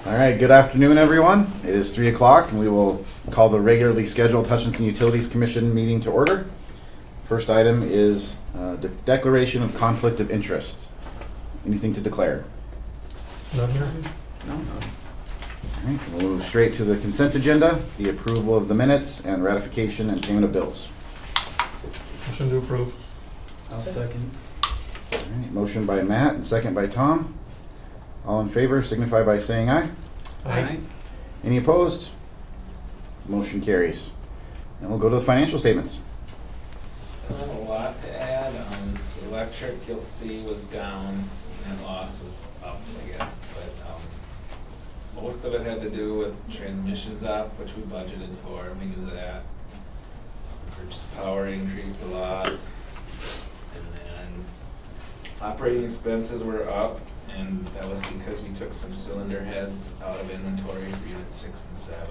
All right, good afternoon, everyone. It is 3 o'clock, and we will call the regularly scheduled Hutchinson Utilities Commission meeting to order. First item is the declaration of conflict of interest. Anything to declare? None here? No. All right, we'll move straight to the consent agenda, the approval of the minutes, and ratification and payment of bills. Motion to approve. I'll second. All right, motion by Matt and second by Tom. All in favor signify by saying aye. Aye. Any opposed? Motion carries. And we'll go to the financial statements. Not a lot to add. The electric, you'll see, was down. Net loss was up, I guess. But most of it had to do with transmissions up, which we budgeted for. We knew that. Purchase power increased a lot. And then operating expenses were up. And that was because we took some cylinder heads out of inventory for units 6 and 7.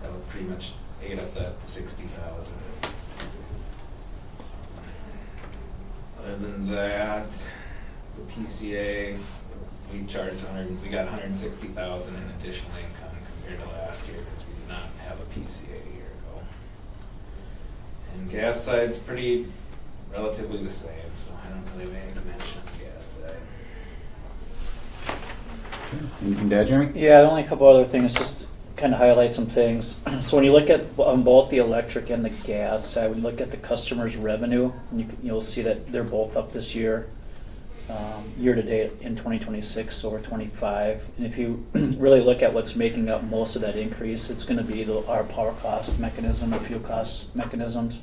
That would pretty much ate up that 60,000. Other than that, the PCA, we got 160,000 in additional income compared to last year because we did not have a PCA a year ago. And gas side's pretty relatively the same, so I don't really have anything to mention on the gas side. Anything to add, Jeremy? Yeah, only a couple other things, just kind of highlight some things. So when you look at both the electric and the gas side, when you look at the customer's revenue, you'll see that they're both up this year, year to date in 2026 over 25. And if you really look at what's making up most of that increase, it's going to be our power cost mechanism or fuel cost mechanisms.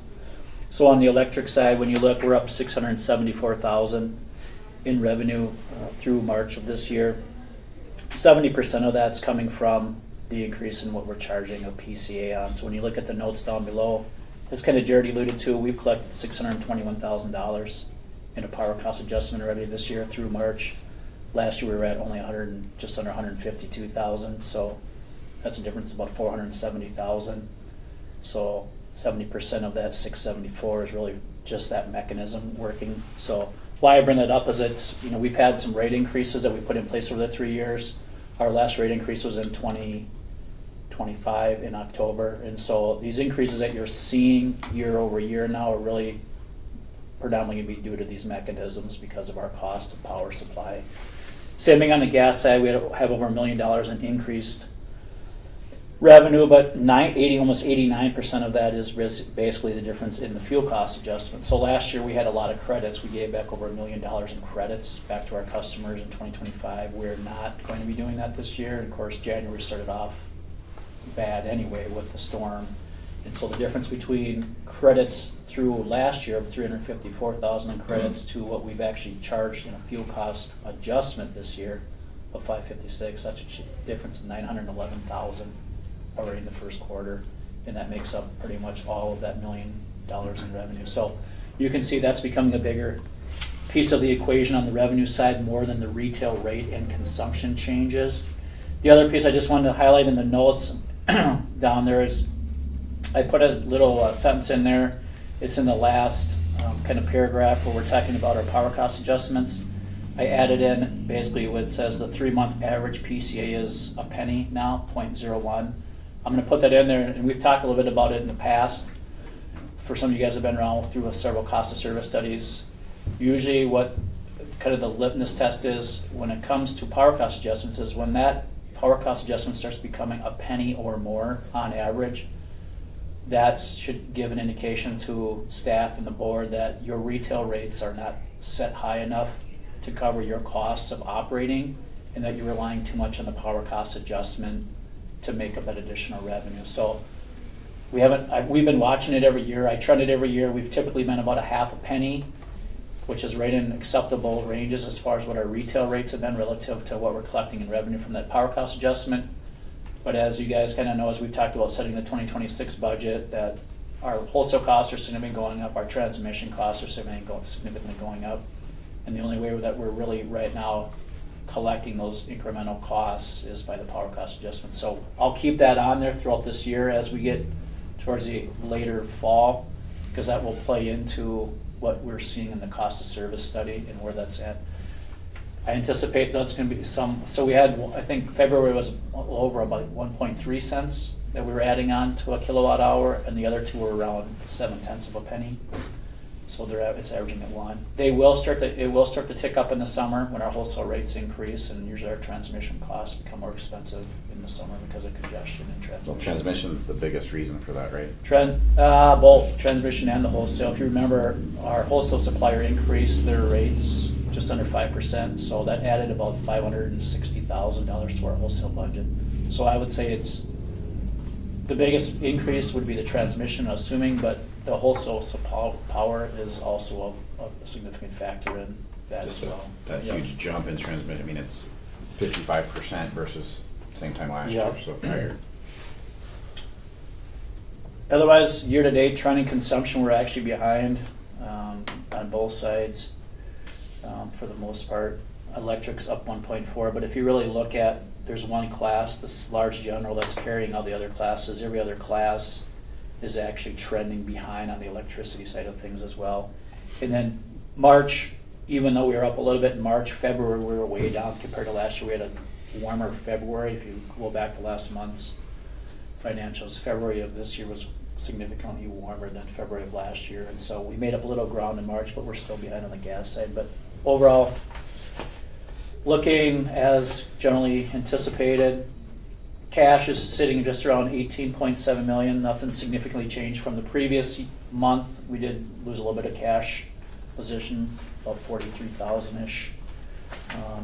So on the electric side, when you look, we're up 674,000 in revenue through March of this year. 70% of that's coming from the increase in what we're charging a PCA on. So when you look at the notes down below, as kind of Jared alluded to, we've collected $621,000 in a power cost adjustment already this year through March. Last year we were at only just under 152,000, so that's a difference of about 470,000. So 70% of that 674 is really just that mechanism working. So why I bring that up is we've had some rate increases that we put in place over the 3 years. Our last rate increase was in 2025 in October. And so these increases that you're seeing year over year now are really predominantly going to be due to these mechanisms because of our cost of power supply. Same thing on the gas side, we have over $1 million in increased revenue, but almost 89% of that is basically the difference in the fuel cost adjustment. So last year we had a lot of credits. We gave back over $1 million in credits back to our customers in 2025. We're not going to be doing that this year. And of course, January started off bad anyway with the storm. And so the difference between credits through last year of 354,000 in credits to what we've actually charged in a fuel cost adjustment this year of 556, that's a difference of 911,000 already in the first quarter, and that makes up pretty much all of that $1 million in revenue. So you can see that's becoming a bigger piece of the equation on the revenue side more than the retail rate and consumption changes. The other piece I just wanted to highlight in the notes down there is I put a little sentence in there. It's in the last kind of paragraph where we're talking about our power cost adjustments. I added in basically what it says the 3-month average PCA is a penny now, 0.01. I'm going to put that in there, and we've talked a little bit about it in the past. For some of you guys have been around through several cost of service studies. Usually what kind of the litmus test is when it comes to power cost adjustments is when that power cost adjustment starts becoming a penny or more on average, that should give an indication to staff and the board that your retail rates are not set high enough to cover your costs of operating and that you're relying too much on the power cost adjustment to make up that additional revenue. So we've been watching it every year. I trend it every year. We've typically been about a half a penny, which is right in acceptable ranges as far as what our retail rates have been relative to what we're collecting in revenue from that power cost adjustment. But as you guys kind of know, as we've talked about setting the 2026 budget, that our wholesale costs are significantly going up, our transmission costs are significantly going up. And the only way that we're really right now collecting those incremental costs is by the power cost adjustment. So I'll keep that on there throughout this year as we get towards the later fall, because that will play into what we're seeing in the cost of service study and where that's at. I anticipate that's gonna be some, so we had, I think February was a little over about 1.3 cents that we were adding on to a kilowatt hour, and the other two were around 7/10 of a penny. So it's averaging at 1. It will start to tick up in the summer when our wholesale rates increase, and usually our transmission costs become more expensive in the summer because of congestion and So transmission. transmission's the biggest reason for that, right? Both transmission and the wholesale. If you remember, our wholesale supplier increased their rates just under 5%, so that added about $560,000 to our wholesale budget. So I would say the biggest increase would be the transmission, assuming, but the wholesale power is also a significant factor in that Just as well. that Yep. huge jump in transmission, I mean, it's 55% versus same time last year, Yeah. so higher. Otherwise, year-to-date trending consumption, we're actually behind on both sides for the most part. Electric's up 1.4, but if you really look at, there's one class, this large general, that's carrying all the other classes. Every other class is actually trending behind on the electricity side of things as well. And then March, even though we were up a little bit in March, February, we were way down compared to last year. We had a warmer February. If you go back to last month's financials, February of this year was significantly warmer than February of last year. And so we made up a little ground in March, but we're still behind on the gas side. But overall, looking as generally anticipated, cash is sitting just around 18.7 million. Nothing significantly changed from the previous month. We did lose a little bit of cash position, about 43,000-ish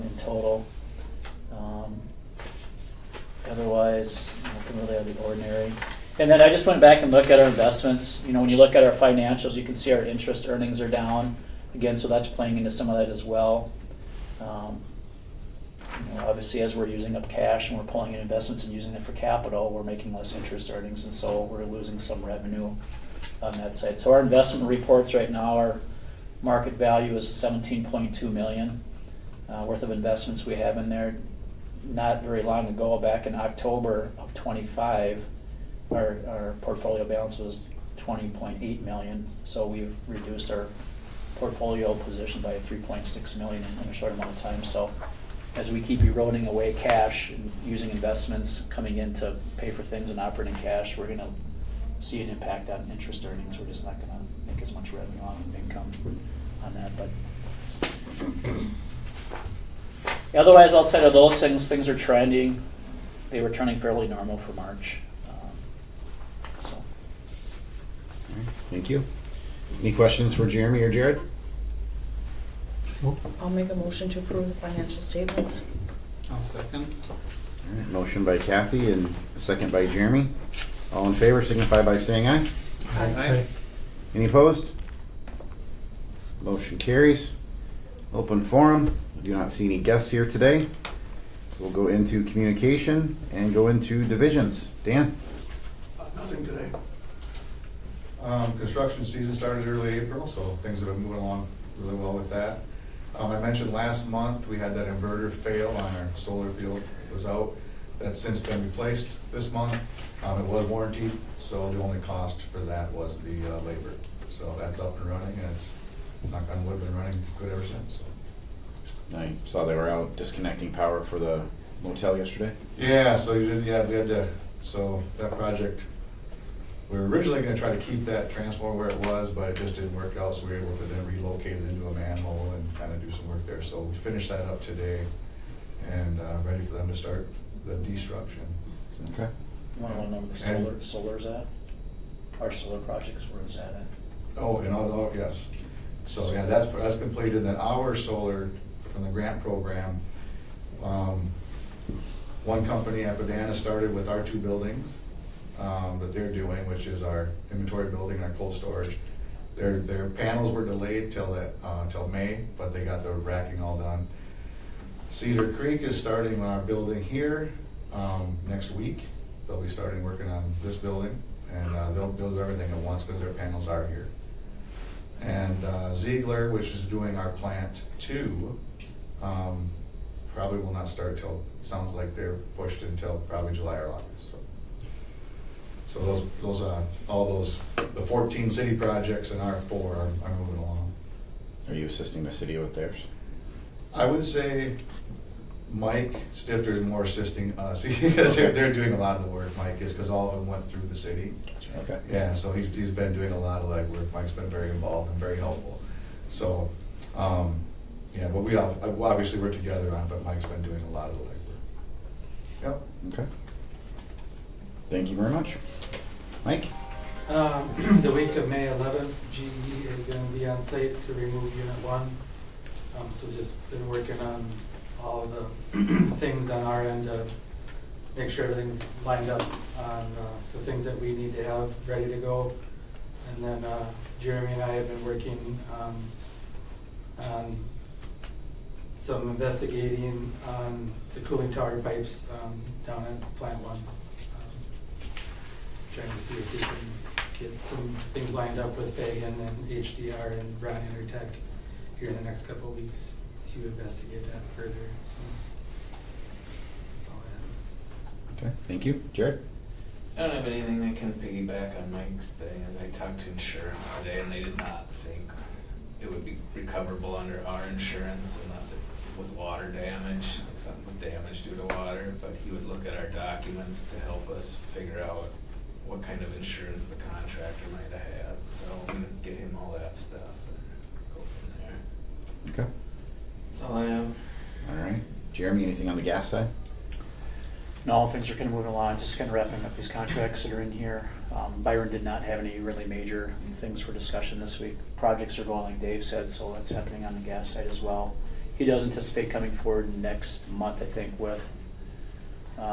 in total. Otherwise, nothing really out of the ordinary. And then I just went back and looked at our investments. You know, when you look at our financials, you can see our interest earnings are down again, so that's playing into some of that as well. Obviously, as we're using up cash and we're pulling in investments and using it for capital, we're making less interest earnings, and so we're losing some revenue on that side. So our investment reports right now, our market value is 17.2 million worth of investments we have in there. Not very long ago, back in October of 25, our portfolio balance was 20.8 million. So we've reduced our portfolio position by 3.6 million in a short amount of time. So as we keep eroding away cash and using investments coming in to pay for things and operating cash, we're going to see an impact on interest earnings. We're just not going to make as much revenue off of income on that. But otherwise, outside of those things are trending. They were trending fairly normal for March. So. All right, thank you. Any questions for Jeremy or Jared? I'll make a motion to approve the financial statements. I'll second. All right, motion by Kathy and a second by Jeremy. All in favor signify by saying aye. Aye. Any opposed? Motion carries. Open forum. I do not see any guests here today. So we'll go into communication and go into divisions. Dan? Nothing today. Construction season started early April, so things have been moving along really well with that. I mentioned last month we had that inverter fail on our solar field. It was out. That's since been replaced this month. It was warranted, so the only cost for that was the labor. So that's up and running, and it's, knock on wood, been running good ever since. So. I saw they were out disconnecting power for the motel yesterday. Yeah, so we had to, so that project, we were originally gonna try to keep that transformer where it was, but it just didn't work out, so we were able to then relocate it into a manhole and kind of do some work there. So we finished that up today and ready for them to start the destruction. So. Okay. You want to know where the solar's at? Our solar projects, where is that at? Oh, and all, yes. So yeah, that's completed. Then our solar from the grant program, one company, Apadana, started with our two buildings that they're doing, which is our inventory building and our cold storage. Their panels were delayed till May, but they got the racking all done. Cedar Creek is starting on our building here next week. They'll be starting working on this building, and they'll do everything at once because their panels are here. And Ziegler, which is doing our plant 2, probably will not start till, sounds like they're pushed until probably July or August. So those all those, the 14 city projects in R4 are moving along. Are you assisting the city with theirs? I would say Mike Stifter is more assisting us because they're doing a lot of the work, Mike is, because all of them went through the city. Okay. Yeah, so he's been doing a lot of legwork. Mike's been very involved and very helpful. So, yeah, but we all, obviously we're together on it, but Mike's been doing a lot of the legwork. Yep. Okay. Thank you very much. Mike? The week of May 11th, GE is going to be on site to remove Unit 1. So just been working on all the things on our end to make sure everything's lined up on the things that we need to have ready to go. And then Jeremy and I have been working on some investigating on the cooling tower pipes down at Plant 1. Trying to see if we can get some things lined up with Fagan and HDR and Brown Intertech here in the next couple of weeks to investigate that further. So that's all I have. Okay, thank you. Jared? I don't have anything that can piggyback on Mike's thing. As I talked to insurance today, and they did not think it would be recoverable under our insurance unless it was water damage, like something was damaged due to water. But he would look at our documents to help us figure out what kind of insurance the contractor might have had. So I'm gonna get him all that stuff and go from there. Okay. That's all I have. All right. Jeremy, anything on the gas side? No, things are kind of moving along, just kind of wrapping up these contracts that are in here. Byron did not have any really major things for discussion this week. Projects are going like Dave said, so that's happening on the gas side as well. He does anticipate coming forward next month, I think, with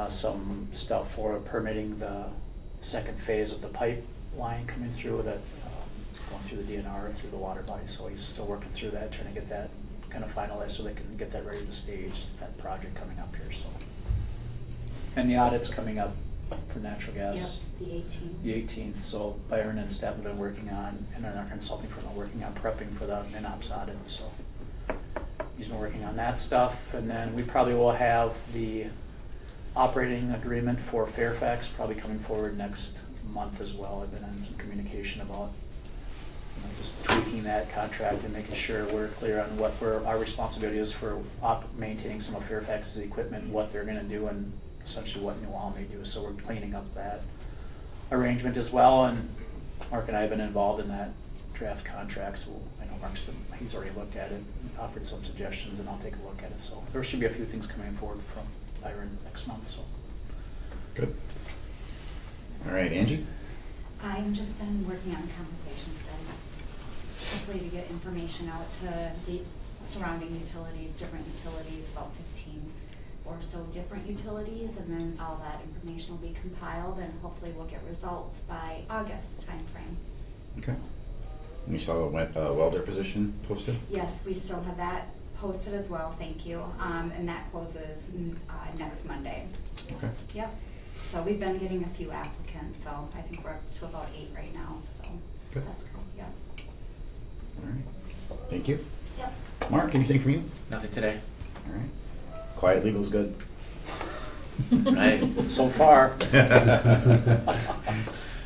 some stuff for permitting the second phase of the pipeline coming through that, going through the DNR, through the water body. So he's still working through that, trying to get that kind of finalized so they can get that ready to stage that project coming up here. So, and the audit's coming up for natural gas. Yep, the 18th. The 18th. So Byron and staff have been working on, and our consulting firm are working on prepping for the MinOps audit. So he's been working on that stuff, and then we probably will have the operating agreement for Fairfax probably coming forward next month as well. I've been in some communication about just tweaking that contract and making sure we're clear on what our responsibility is for maintaining some of Fairfax's equipment, what they're going to do, and essentially what New All may do. So we're cleaning up that arrangement as well. And Mark and I have been involved in that draft contract, so I know he's already looked at it, offered some suggestions, and I'll take a look at it. So there should be a few things coming forward from Byron next month. So Good. All right, Angie? I've just been working on the compensation study, hopefully to get information out to the surrounding utilities, different utilities, about 15 or so different utilities, and then all that information will be compiled, and hopefully we'll get results by August timeframe. Okay. And you saw the welder position posted? Yes, we still have that posted as well, thank you, and that closes next Monday. Okay. Yep, so we've been getting a few applicants, so I think we're up to about 8 right now, so Good. that's cool, yep. All right. Thank you. Yep. Mark, anything from you? Nothing today. All right. Quiet legal's good. Right. so far,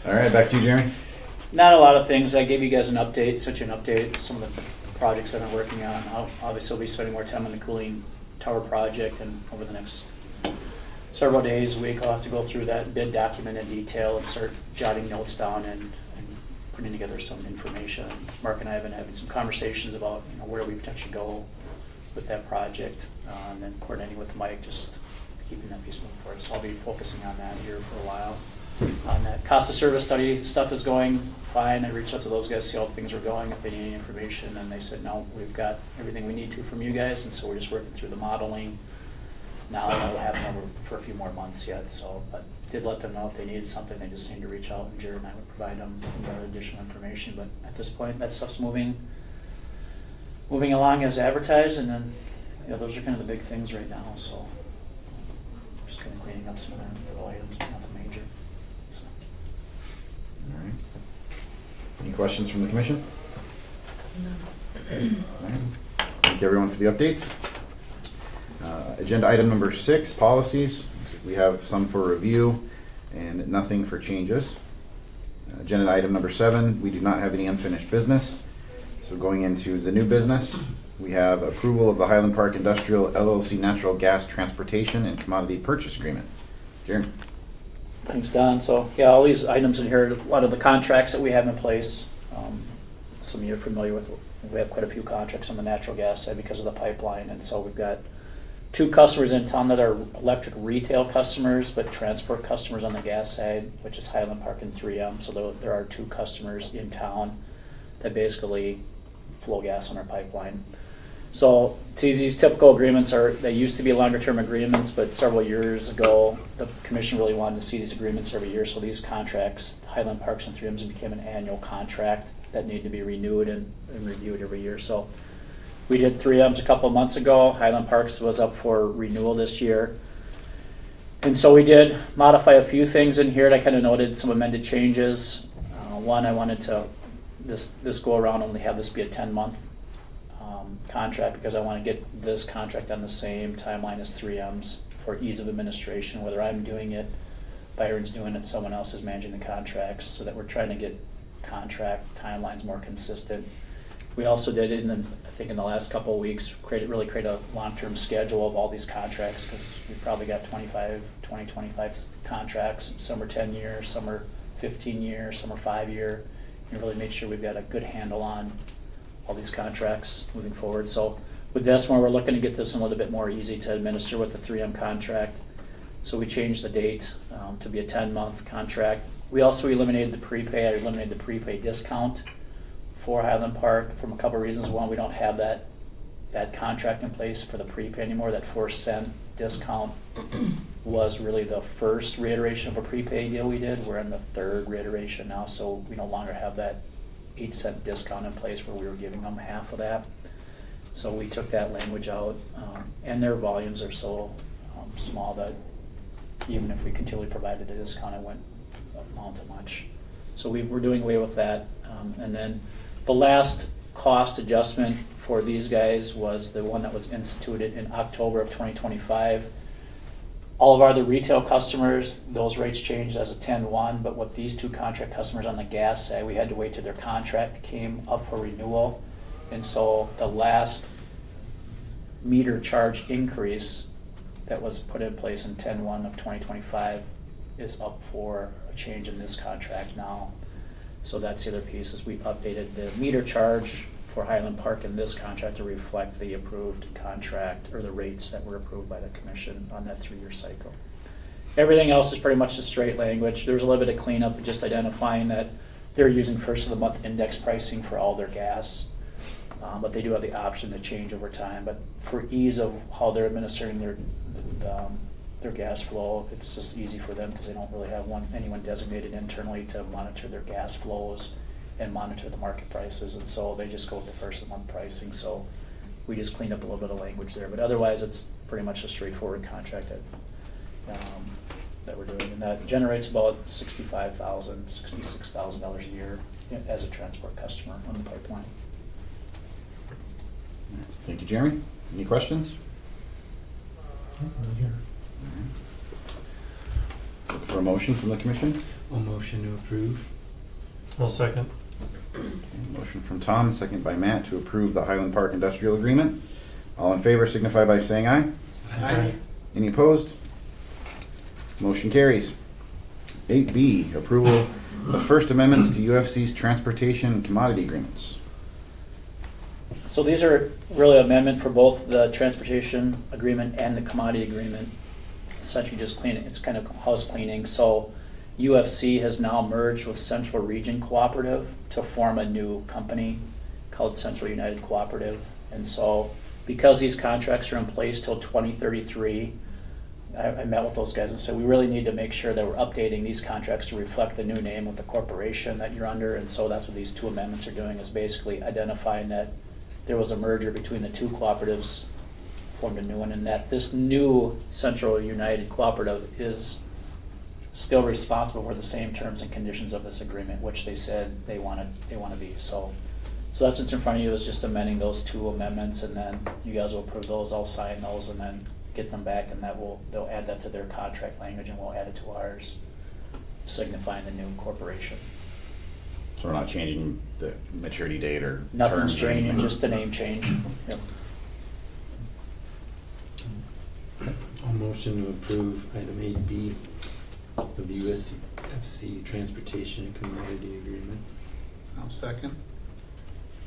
All right, back to you, Jeremy. not a lot of things. I gave you guys an update, such an update, some of the projects that I'm working on. Obviously, I'll be spending more time on the cooling tower project, and over the next several days, week, I'll have to go through that bid document in detail and start jotting notes down and putting together some information. Mark and I have been having some conversations about where we potentially go with that project, and then coordinating with Mike, just keeping that piece moving forward. So I'll be focusing on that here for a while. On that cost of service study, stuff is going fine. I reached out to those guys to see how things were going, if they need any information, and they said, no, we've got everything we need to from you guys, and so we're just working through the modeling. Now we'll have them over for a few more months yet, so, but did let them know if they needed something, they just need to reach out, and Jared and I would provide them with additional information. But at this point, that stuff's moving along as advertised, and then those are kind of the big things right now. So just kind of cleaning up some of the little items, nothing major. So. All right. Any questions from the commission? All right. Thank you, everyone, for the updates. Agenda item number 6, policies. We have some for review and nothing for changes. Agenda item number 7, we do not have any unfinished business. So going into the new business, we have approval of the Highland Park Industrial LLC Natural Gas Transportation and Commodity Purchase Agreement. Jeremy? Thanks, Don. So, yeah, all these items in here, a lot of the contracts that we have in place, some of you are familiar with, we have quite a few contracts on the natural gas side because of the pipeline, and so we've got 2 customers in town that are electric retail customers, but transport customers on the gas side, which is Highland Park and 3M. So there are 2 customers in town that basically flow gas on our pipeline. So these typical agreements they used to be longer term agreements, but several years ago, the commission really wanted to see these agreements every year. So these contracts, Highland Parks and 3M's, became an annual contract that needed to be renewed and reviewed every year. So we did 3M's a couple of months ago. Highland Parks was up for renewal this year. And so we did modify a few things in here. I kind of noted some amended changes. One, I wanted to, this go around, only have this be a 10-month contract, because I want to get this contract on the same timeline as 3M's for ease of administration, whether I'm doing it, Byron's doing it, someone else is managing the contracts, so that we're trying to get contract timelines more consistent. We also did it, I think in the last couple of weeks, create a long-term schedule of all these contracts, because we've probably got 25 contracts. Some are 10 years, some are 15 years, some are 5 year. And really made sure we've got a good handle on all these contracts moving forward. So with this one, we're looking to get this a little bit more easy to administer with the 3M contract. So we changed the date to be a 10-month contract. We also eliminated the prepay. I eliminated the prepay discount for Highland Park from a couple of reasons. One, we don't have that contract in place for the prepay anymore. That 4-cent discount was really the first reiteration of a prepay deal we did. We're in the 3rd reiteration now, so we no longer have that 8-cent discount in place where we were giving them half of that. So we took that language out, and their volumes are so small that even if we continually provided a discount, it wouldn't amount to much. So we're doing away with that. And then the last cost adjustment for these guys was the one that was instituted in October of 2025. All of our other retail customers, those rates changed as a 10-1, but with these 2 contract customers on the gas side, we had to wait till their contract came up for renewal. And so the last meter charge increase that was put in place in 10-1 of 2025 is up for a change in this contract now. So that's the other piece, is we updated the meter charge for Highland Park in this contract to reflect the approved contract, or the rates that were approved by the commission on that 3-year cycle. Everything else is pretty much the straight language. There's a little bit of cleanup, just identifying that they're using first of the month index pricing for all their gas, but they do have the option to change over time. But for ease of how they're administering their gas flow, it's just easy for them, because they don't really have anyone designated internally to monitor their gas flows and monitor the market prices, and so they just go with the first of the month pricing. So we just cleaned up a little bit of language there, but otherwise it's pretty much a straightforward contract that we're doing, and that generates about $66,000 a year as a transport customer on the pipeline. Thank you, Jeremy. Any questions? None here. Look for a motion from the commission. A motion to approve. I'll second. Okay, motion from Tom, second by Matt, to approve the Highland Park Industrial Agreement. All in favor signify by saying aye. Aye. Any opposed? Motion carries. 8B, approval of first amendments to UFC's transportation and commodity agreements. So these are really amendment for both the transportation agreement and the commodity agreement. Essentially just cleaning, it's kind of house cleaning. So UFC has now merged with Central Region Cooperative to form a new company called Central United Cooperative. And so because these contracts are in place till 2033, I met with those guys and said, we really need to make sure that we're updating these contracts to reflect the new name of the corporation that you're under. And so that's what these 2 amendments are doing, is basically identifying that there was a merger between the 2 cooperatives, formed a new one, and that this new Central United Cooperative is still responsible for the same terms and conditions of this agreement, which they said they want to be. So that's what's in front of you, is just amending those 2 amendments, and then you guys will approve those. I'll sign those and then get them back, and they'll add that to their contract language, and we'll add it to ours, signifying the new corporation. So we're not changing the maturity date or Nothing's terms or changing, anything? just the name change. Yep. I'll motion to approve item 8B of the USFC Transportation and Commodity Agreement. I'll second.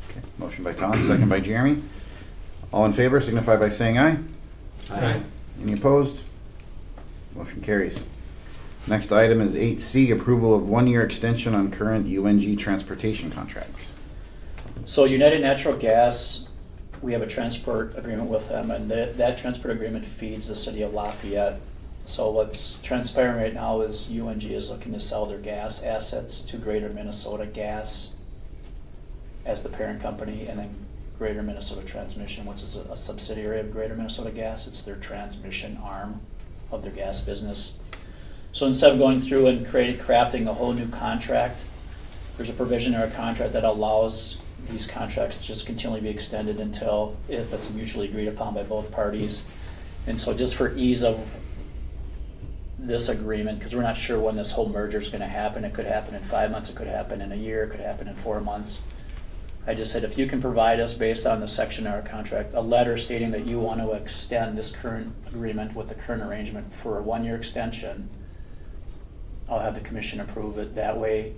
Okay. Motion by Tom, second by Jeremy. All in favor signify by saying aye. Aye. Any opposed? Motion carries. Next item is 8C, approval of 1-year extension on current UNG transportation contracts. So United Natural Gas, we have a transport agreement with them, and that transport agreement feeds the city of Lafayette. So what's transpiring right now is UNG is looking to sell their gas assets to Greater Minnesota Gas as the parent company, and then Greater Minnesota Transmission, which is a subsidiary of Greater Minnesota Gas. It's their transmission arm of their gas business. So instead of going through and crafting a whole new contract, there's a provision in our contract that allows these contracts to just continually be extended until, if it's mutually agreed upon by both parties. And so just for ease of this agreement, because we're not sure when this whole merger is going to happen, it could happen in 5 months, it could happen in a year, it could happen in 4 months. I just said, if you can provide us, based on the section of our contract, a letter stating that you want to extend this current agreement with the current arrangement for a 1-year extension, I'll have the commission approve it. That way,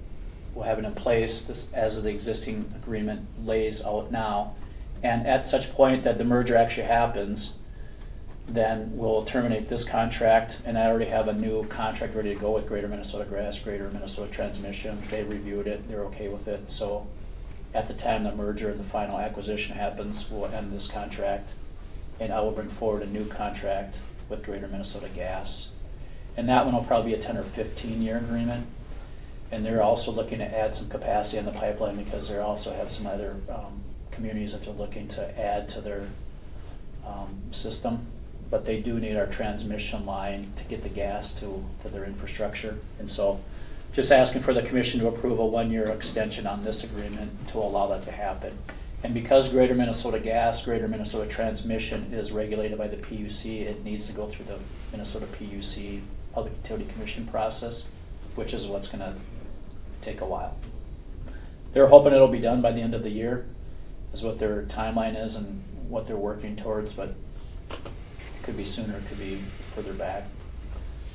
we'll have it in place this, as the existing agreement lays out now. And at such point that the merger actually happens, then we'll terminate this contract, and I already have a new contract ready to go with Greater Minnesota Gas, Greater Minnesota Transmission. They reviewed it, they're okay with it. So at the time the merger and the final acquisition happens, we'll end this contract, and I will bring forward a new contract with Greater Minnesota Gas. And that one will probably be a 10 or 15-year agreement. And they're also looking to add some capacity on the pipeline, because they also have some other communities that they're looking to add to their system. But they do need our transmission line to get the gas to their infrastructure. And so just asking for the commission to approve a 1-year extension on this agreement to allow that to happen. And because Greater Minnesota Gas, Greater Minnesota Transmission is regulated by the PUC, it needs to go through the Minnesota PUC Public Utility Commission process, which is what's going to take a while. They're hoping it'll be done by the end of the year, is what their timeline is and what they're working towards, but it could be sooner, it could be further back.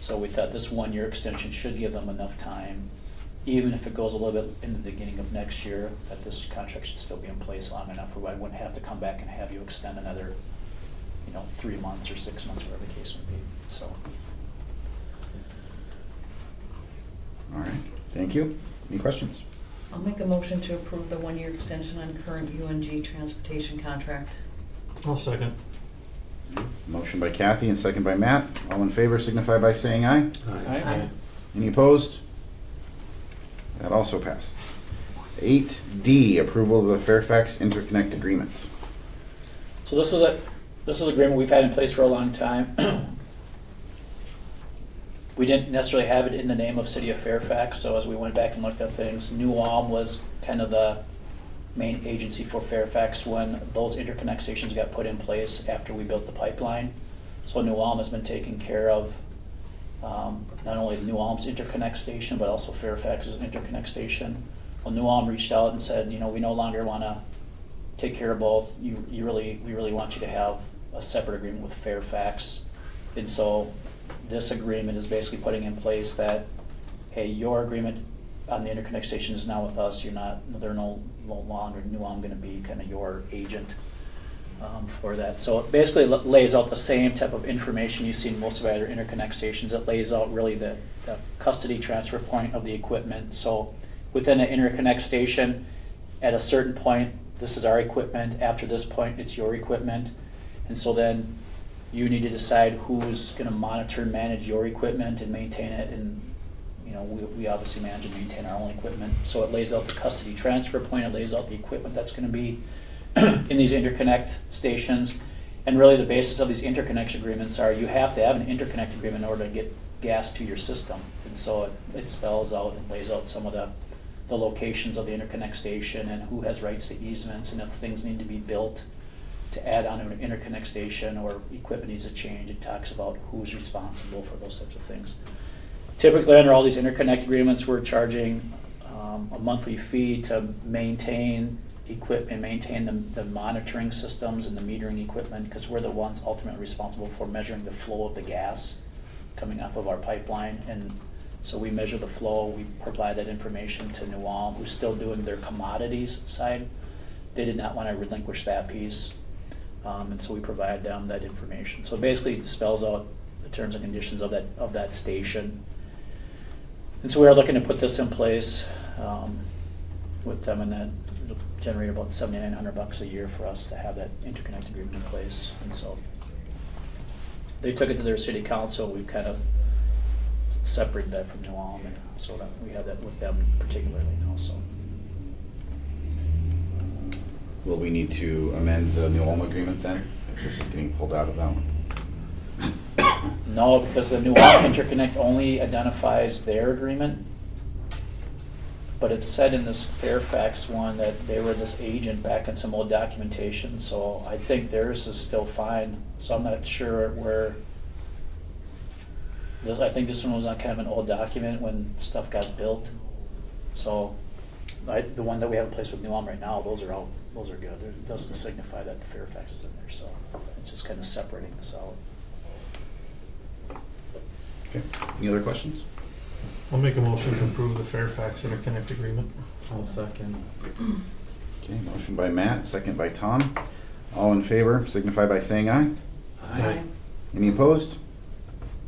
So we thought this 1-year extension should give them enough time, even if it goes a little bit in the beginning of next year, that this contract should still be in place long enough where I wouldn't have to come back and have you extend another, 3 months or 6 months, whatever the case would be. So. All right, thank you. Any questions? I'll make a motion to approve the 1-year extension on current UNG transportation contract. I'll second. Motion by Kathy and second by Matt. All in favor signify by saying aye. Aye. Any opposed? That also passed. 8D, approval of the Fairfax Interconnect Agreement. So this is an agreement we've had in place for a long time. We didn't necessarily have it in the name of City of Fairfax, so as we went back and looked at things, New Ulm was kind of the main agency for Fairfax when those interconnect stations got put in place after we built the pipeline. So New Ulm has been taking care of not only New Ulm's interconnect station, but also Fairfax's interconnect station. Well, New Ulm reached out and said, we no longer want to take care of both. We really want you to have a separate agreement with Fairfax. And so this agreement is basically putting in place that, hey, your agreement on the interconnect station is now with us. They're no longer New Ulm going to be kind of your agent for that. So it basically lays out the same type of information you see in most of our other interconnect stations. It lays out really the custody transfer point of the equipment. So within the interconnect station, at a certain point, this is our equipment. After this point, it's your equipment. And so then you need to decide who's going to monitor and manage your equipment and maintain it. And we obviously manage and maintain our own equipment. So it lays out the custody transfer point. It lays out the equipment that's going to be in these interconnect stations. And really the basis of these interconnect agreements are you have to have an interconnect agreement in order to get gas to your system. And so it spells out and lays out some of the locations of the interconnect station and who has rights to easements, and if things need to be built to add on to an interconnect station or equipment needs to change, it talks about who's responsible for those types of things. Typically under all these interconnect agreements, we're charging a monthly fee to maintain equipment, maintain the monitoring systems and the metering equipment, because we're the ones ultimately responsible for measuring the flow of the gas coming off of our pipeline. And so we measure the flow, we provide that information to New Ulm, who's still doing their commodities side. They did not want to relinquish that piece, and so we provide them that information. So basically it spells out the terms and conditions of that station. And so we are looking to put this in place with them, and that it'll generate about $7,900 a year for us to have that interconnect agreement in place. And so they took it to their city council. We've kind of separated that from New Ulm, and so that we have that with them particularly now. So Will we need to amend the New Ulm agreement then, if this is getting pulled out of that one? no, because the New Ulm interconnect only identifies their agreement. But it said in this Fairfax one that they were this agent back in some old documentation, so I think theirs is still fine. So I'm not sure where, I think this one was on kind of an old document when stuff got built. So the one that we have in place with New Ulm right now, those are good. It doesn't signify that the Fairfax is in there, so it's just kind of separating this out. Okay, any other questions? I'll make a motion to approve the Fairfax interconnect agreement. I'll second. Okay, motion by Matt, second by Tom. All in favor signify by saying aye. Aye. Any opposed?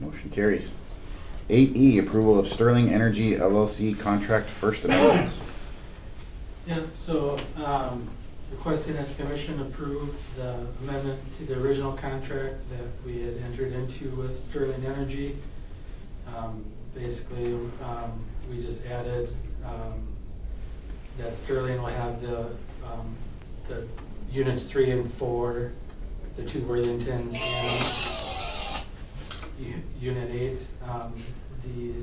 Motion carries. 8E, approval of Sterling Energy LLC contract first amendment. Yeah, so requesting that the commission approve the amendment to the original contract that we had entered into with Sterling Energy. Basically, we just added that Sterling will have the units 3 and 4, the 2 Worthingtons, and unit 8, the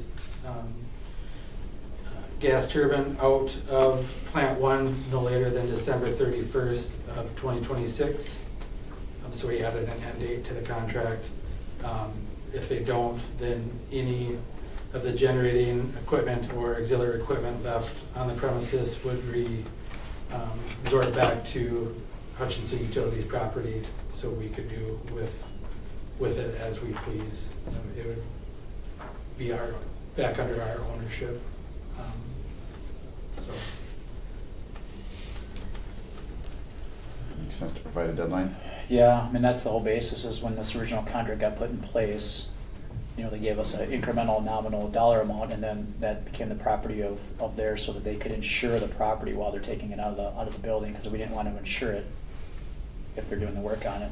gas turbine out of plant 1 no later than December 31st of 2026. So we added an end date to the contract. If they don't, then any of the generating equipment or auxiliary equipment left on the premises would resort back to Hutchinson Utilities property, so we could do with it as we please. It would be back under our ownership. So Makes sense to provide a deadline. Yeah, I mean, that's the whole basis, is when this original contract got put in place, they gave us an incremental nominal dollar amount, and then that became the property of theirs, so that they could insure the property while they're taking it out of the building, because we didn't want to insure it if they're doing the work on it.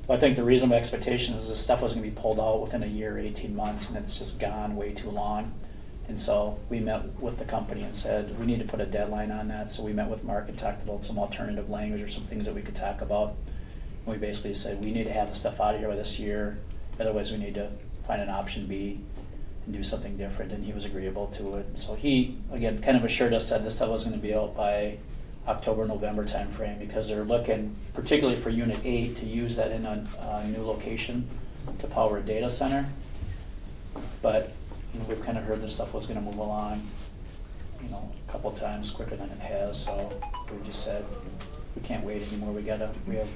But I think the reasonable expectation is this stuff was going to be pulled out within a year, 18 months, and it's just gone way too long. And so we met with the company and said, we need to put a deadline on that. So we met with Mark and talked about some alternative language or some things that we could talk about. And we basically said, we need to have the stuff out of here by this year. Otherwise, we need to find an option B and do something different. And he was agreeable to it. So he, again, kind of assured us that this stuff was going to be out by October, November timeframe, because they're looking, particularly for Unit 8, to use that in a new location to power a data center. But we've kind of heard this stuff was going to move along, a couple times quicker than it has. So we just said, we can't wait anymore. We have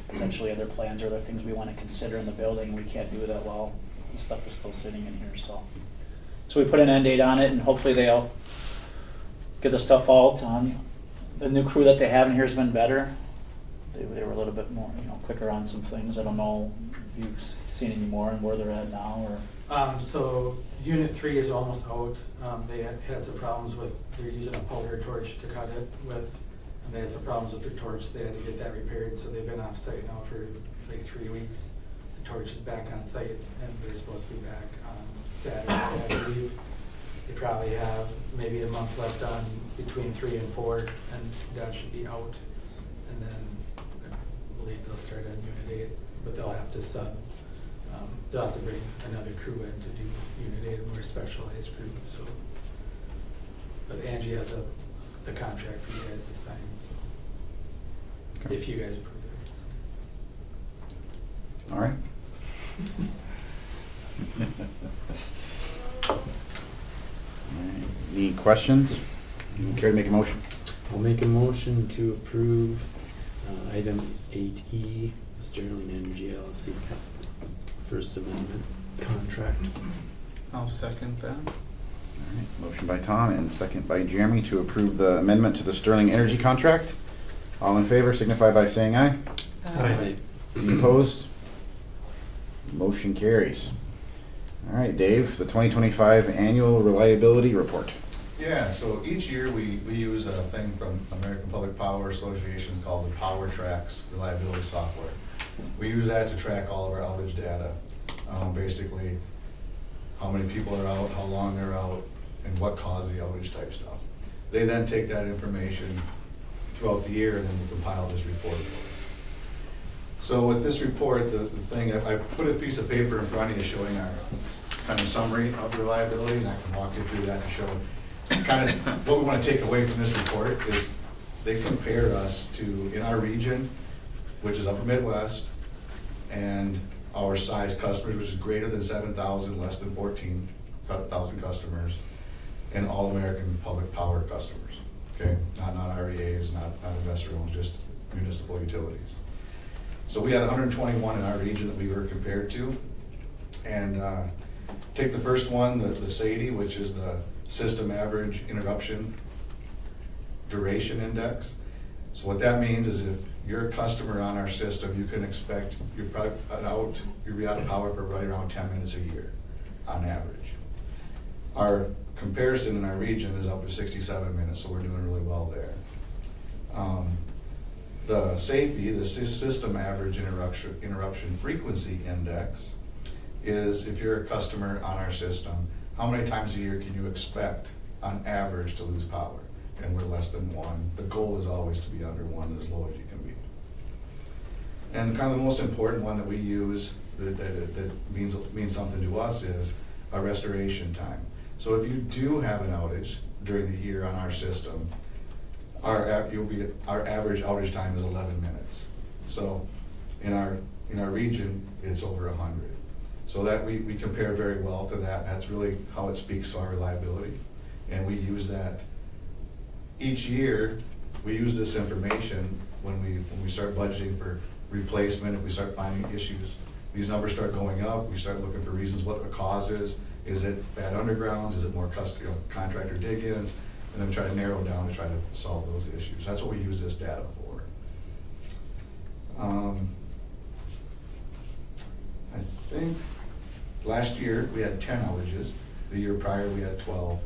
potentially other plans or other things we want to consider in the building. We can't do that while the stuff is still sitting in here. So we put an end date on it, and hopefully they'll get the stuff out. The new crew that they have in here has been better. They were a little bit more, quicker on some things. I don't know if you've seen any more and where they're at now, or. So Unit 3 is almost out. They had some problems with, they're using a polar torch to cut it with, and they had some problems with their torch. They had to get that repaired, so they've been off site now for like 3 weeks. The torch is back on site, and they're supposed to be back on Saturday, I believe. They probably have maybe a month left on between 3 and 4, and that should be out. And then I believe they'll start on Unit 8, but they'll have to they'll have to bring another crew in to do Unit 8, a more specialized crew. So, but Angie has a contract for you guys to sign. So, Okay. if you guys approve it. All right. All right. Any questions? Care to make a motion? I'll make a motion to approve item 8E, Sterling Energy LLC First Amendment contract. I'll second that. All right, motion by Tom and second by Jeremy to approve the amendment to the Sterling Energy contract. All in favor signify by saying aye. Aye. Any opposed? Motion carries. All right, Dave, the 2025 annual reliability report. Yeah, so each year we use a thing from American Public Power Association called the Power Tracks reliability software. We use that to track all of our outage data. Basically, how many people are out, how long they're out, and what caused the outage type stuff. They then take that information throughout the year and then we compile this report for us. So with this report, the thing, I put a piece of paper in front of you showing our kind of summary of reliability, and I can walk you through that and show kind of what we want to take away from this report is they compare us to, in our region, which is upper Midwest, and our size customers, which is greater than 7,000, less than 14,000 customers, and all American public power customers, okay? Not REAs, not investor owned, just municipal utilities. So we had 121 in our region that we were compared to. And take the first one, the SAIDI, which is the System Average Interruption Duration Index. So what that means is if you're a customer on our system, you can expect you'll be out of power for right around 10 minutes a year on average. Our comparison in our region is up to 67 minutes, so we're doing really well there. The SAFE, the System Average Interruption Frequency Index, is if you're a customer on our system, how many times a year can you expect on average to lose power? And we're less than 1. The goal is always to be under 1, as low as you can be. And kind of the most important one that we use that means something to us is a restoration time. So if you do have an outage during the year on our system, our average outage time is 11 minutes. So in our region, it's over 100. So that we compare very well to that. That's really how it speaks to our reliability. And we use that each year. We use this information when we start budgeting for replacement. If we start finding issues, these numbers start going up. We start looking for reasons, what the cause is. Is it bad undergrounds? Is it more contractor dig-ins? And then try to narrow down to try to solve those issues. That's what we use this data for. I think last year we had 10 outages. The year prior we had 12.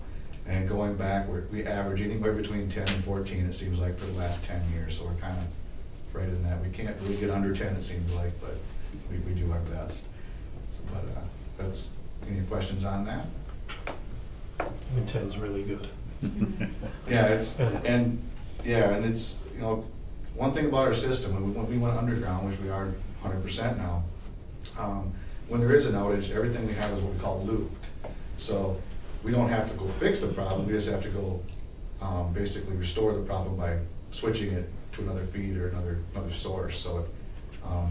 And going back, we average anywhere between 10 and 14, it seems like, for the last 10 years. So we're kind of right in that. We can't really get under 10, it seems like, but we do our best. So, but that's, any questions on that? I think 10's really good. Yeah, and it's, one thing about our system, when we went underground, which we are 100% now, when there is an outage, everything we have is what we call looped. So we don't have to go fix the problem, we just have to go basically restore the problem by switching it to another feed or another source. So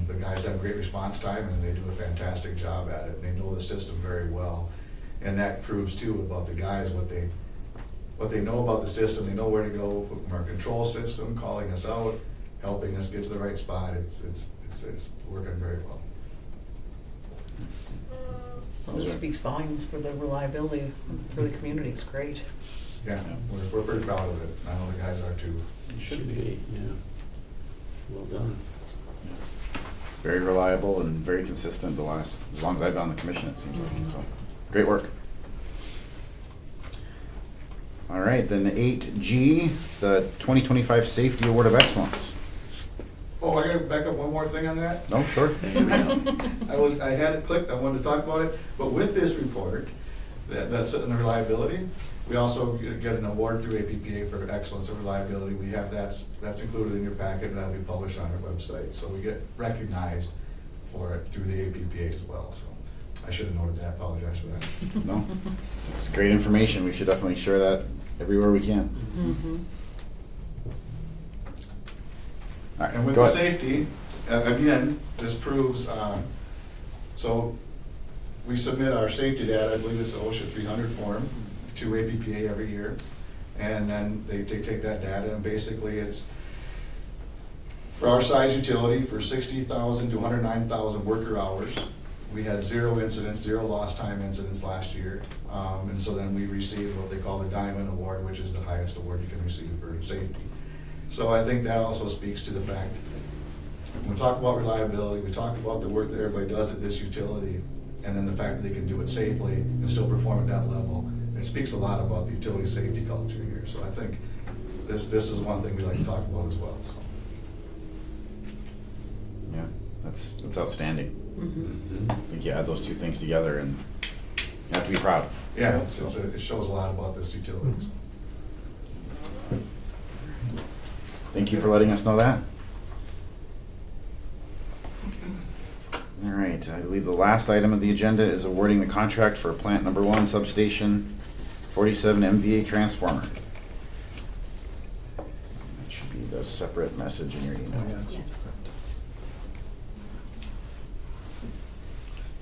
the guys have great response time and they do a fantastic job at it. They know the system very well. And that proves too about the guys, what they know about the system. They know where to go from our control system, calling us out, helping us get to the right spot. It's working very well. This speaks volumes for the reliability for the community. It's great. Yeah, we're pretty proud of it. I know the guys are too. It should be, yeah. Well done. Very reliable and very consistent as long as I've been on the commission, it seems like. So great work. All right, then 8G, the 2025 Safety Award of Excellence. Oh, I gotta back up one more thing on that. No, sure. I had it clicked, I wanted to talk about it, but with this report, that's in the reliability, we also get an award through APPA for excellence and reliability. We have that's included in your packet, that'll be published on our website. So we get recognized for it through the APPA as well. So I should have noted that, apologize for that. No, it's great information. We should definitely share that everywhere we can. Mm-hmm. All right, And with go the ahead. safety, again, this proves, so we submit our safety data, I believe it's the OSHA 300 form, to APPA every year. And then they take that data and basically it's, for our size utility, for 60,000 to 109,000 worker hours, we had 0 incidents, 0 lost time incidents last year. And so then we received what they call the Diamond Award, which is the highest award you can receive for safety. So I think that also speaks to the fact, when we talk about reliability, we talk about the work that everybody does at this utility, and then the fact that they can do it safely and still perform at that level. It speaks a lot about the utility safety culture here. So I think this is one thing we like to talk about as well. So. Yeah, that's outstanding. Mhm. I think you add those two things together and you have to be proud. Yeah, it shows a lot about this utility. Thank you for letting us know that. All right, I believe the last item of the agenda is awarding the contract for plant number 1 substation 47 MVA transformer. That should be the separate message in your email. Yes.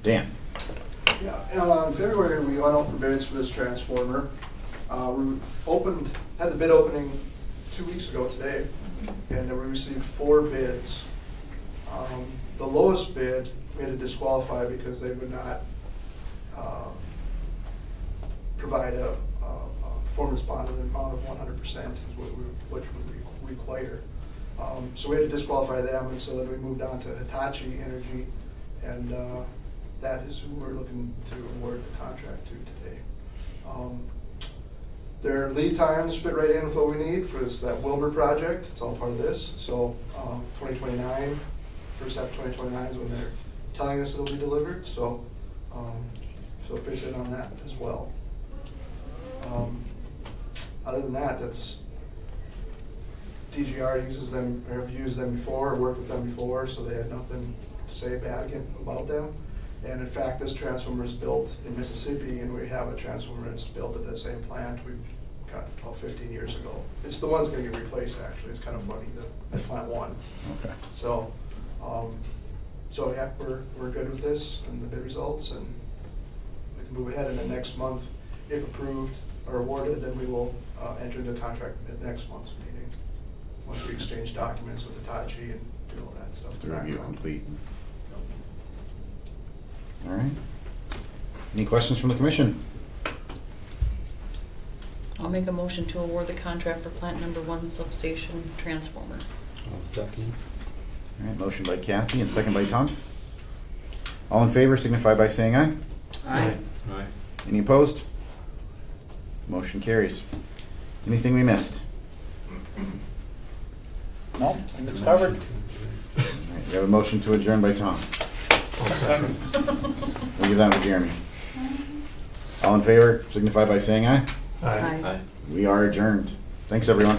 Dan? Yeah, in February, we went out for bids for this transformer. We had the bid opening 2 weeks ago today, and then we received 4 bids. The lowest bid we had to disqualify because they would not provide a performance bond in the amount of 100% is which would require. So we had to disqualify them, and so then we moved on to Hitachi Energy, and that is who we're looking to award the contract to today. Their lead times fit right in with what we need for that Wilbur project. It's all part of this. So 2029, first half of 2029 is when they're telling us it'll be delivered. So it fits in on that as well. Other than that, that's DGR uses them, or have used them before, or worked with them before, so they had nothing to say bad again about them. And in fact, this transformer is built in Mississippi, and we have a transformer that's built at that same plant we got about 15 years ago. It's the one that's going to get replaced, actually. It's kind of funny, that plant 1. Okay. So, yeah, we're good with this and the bid results, and we can move ahead. And then next month, if approved or awarded, then we will enter into contract at next month's meeting, once we exchange documents with Hitachi and do all that stuff. The review complete. All right. Any questions from the commission? I'll make a motion to award the contract for plant number 1 substation transformer. I'll second. All right, motion by Kathy and second by Tom. All in favor signify by saying aye. Aye. Aye. Any opposed? Motion carries. Anything we missed? No, I think it's covered. All right, we have a motion to adjourn by Tom. Second. We'll give that to Jeremy. All in favor signify by saying aye. Aye. Aye. We are adjourned. Thanks, everyone.